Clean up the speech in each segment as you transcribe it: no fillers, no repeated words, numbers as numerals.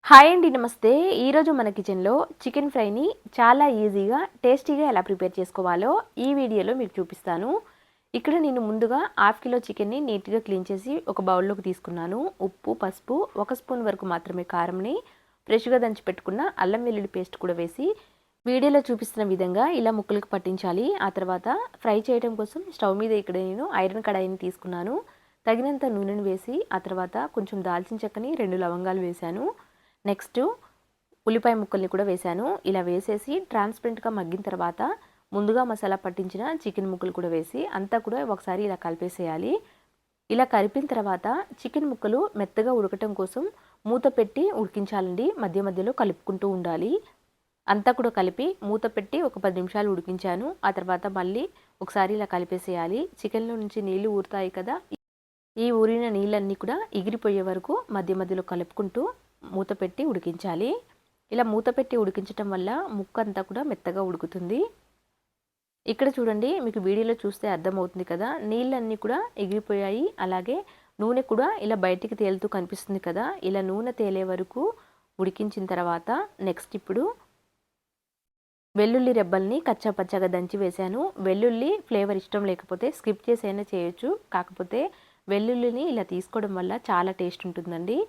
Hi అండి, నమస్తే. ఈరోజు మన కిచెన్లో చికెన్ ఫ్రైని చాలా ఈజీగా టేస్టీగా ఎలా ప్రిపేర్ చేసుకోవాలో ఈ వీడియోలో మీకు చూపిస్తాను. ఇక్కడ నేను ముందుగా హాఫ్ కిలో చికెన్ని నీట్గా క్లీన్ చేసి ఒక బౌల్లోకి తీసుకున్నాను. ఉప్పు, పసుపు, 1 స్పూన్ వరకు మాత్రమే కారంని, ఫ్రెష్గా దంచి పెట్టుకున్న అల్లం వెల్లుల్లి పేస్ట్ కూడా వేసి వీడియోలో చూపిస్తున్న విధంగా ఇలా ముక్కలకు పట్టించాలి. ఆ తర్వాత ఫ్రై చేయడం కోసం స్టవ్ మీద ఇక్కడ నేను ఐరన్ కడాయిని తీసుకున్నాను. తగినంత నూనెను వేసి ఆ తర్వాత కొంచెం దాల్చిన చెక్కని 2 లవంగాలు వేశాను. నెక్స్ట్ ఉల్లిపాయ ముక్కల్ని కూడా వేశాను. ఇలా వేసేసి ట్రాన్స్పరెంట్గా మగ్గిన తర్వాత ముందుగా మసాలా పట్టించిన చికెన్ ముక్కలు కూడా వేసి అంతా కూడా ఒకసారి ఇలా కలిపేసేయాలి. ఇలా కలిపిన తర్వాత చికెన్ ముక్కలు మెత్తగా ఉడకటం కోసం మూత పెట్టి ఉడికించాలండి. మధ్య మధ్యలో కలుపుకుంటూ ఉండాలి. అంతా కూడా కలిపి మూత పెట్టి ఒక 10 నిమిషాలు ఉడికించాను. ఆ తర్వాత మళ్ళీ ఒకసారి ఇలా కలిపేసేయాలి. చికెన్లో నుంచి నీళ్లు ఊరుతాయి కదా, ఈ ఊరిన నీళ్ళన్నీ కూడా ఎగిరిపోయే వరకు మధ్య మధ్యలో కలుపుకుంటూ మూత పెట్టి ఉడికించాలి. ఇలా మూత పెట్టి ఉడికించటం వల్ల ముక్క అంతా కూడా మెత్తగా ఉడుకుతుంది. ఇక్కడ చూడండి, మీకు వీడియోలో చూస్తే అర్థమవుతుంది కదా, నీళ్ళన్నీ కూడా ఎగిరిపోయాయి. అలాగే నూనె కూడా ఇలా బయటికి తేలుతూ కనిపిస్తుంది కదా. ఇలా నూనె తేలే వరకు ఉడికించిన తర్వాత నెక్స్ట్ ఇప్పుడు వెల్లుల్లి రెబ్బల్ని కచ్చా పచ్చగా దంచి వేశాను. వెల్లుల్లి ఫ్లేవర్ ఇష్టం లేకపోతే స్కిప్ చేసైనా చేయొచ్చు. కాకపోతే వెల్లుల్లిని ఇలా తీసుకోవడం వల్ల చాలా టేస్ట్ ఉంటుందండి.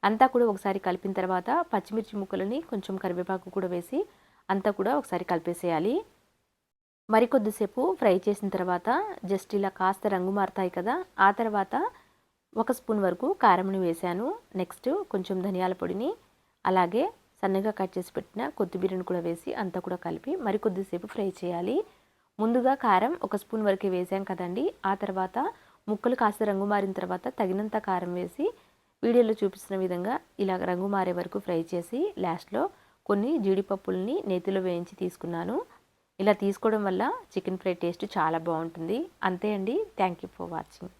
అంతా కూడా ఒకసారి కలిపిన తర్వాత పచ్చిమిర్చి ముక్కలని కొంచెం కరివేపాకు కూడా వేసి అంతా కూడా ఒకసారి కలిపేసేయాలి. మరికొద్దిసేపు ఫ్రై చేసిన తర్వాత జస్ట్ ఇలా కాస్త రంగు మారుతాయి కదా, ఆ తర్వాత 1 స్పూన్ వరకు కారంని వేశాను. నెక్స్ట్ కొంచెం ధనియాల పొడిని, అలాగే సన్నగా కట్ చేసి పెట్టిన కొత్తిమీరను కూడా వేసి అంతా కూడా కలిపి మరికొద్దిసేపు ఫ్రై చేయాలి. ముందుగా కారం 1 స్పూన్ వరకే వేసాం కదండి. ఆ తర్వాత ముక్కలు కాస్త రంగు మారిన తర్వాత తగినంత కారం వేసి వీడియోలో చూపిస్తున్న విధంగా ఇలా రంగు మారే వరకు ఫ్రై చేసి లాస్ట్లో కొన్ని జీడిపప్పుల్ని నేతిలో వేయించి తీసుకున్నాను. ఇలా తీసుకోవడం వల్ల చికెన్ ఫ్రై టేస్ట్ చాలా బాగుంటుంది. అంతే అండి. Thank you for watching.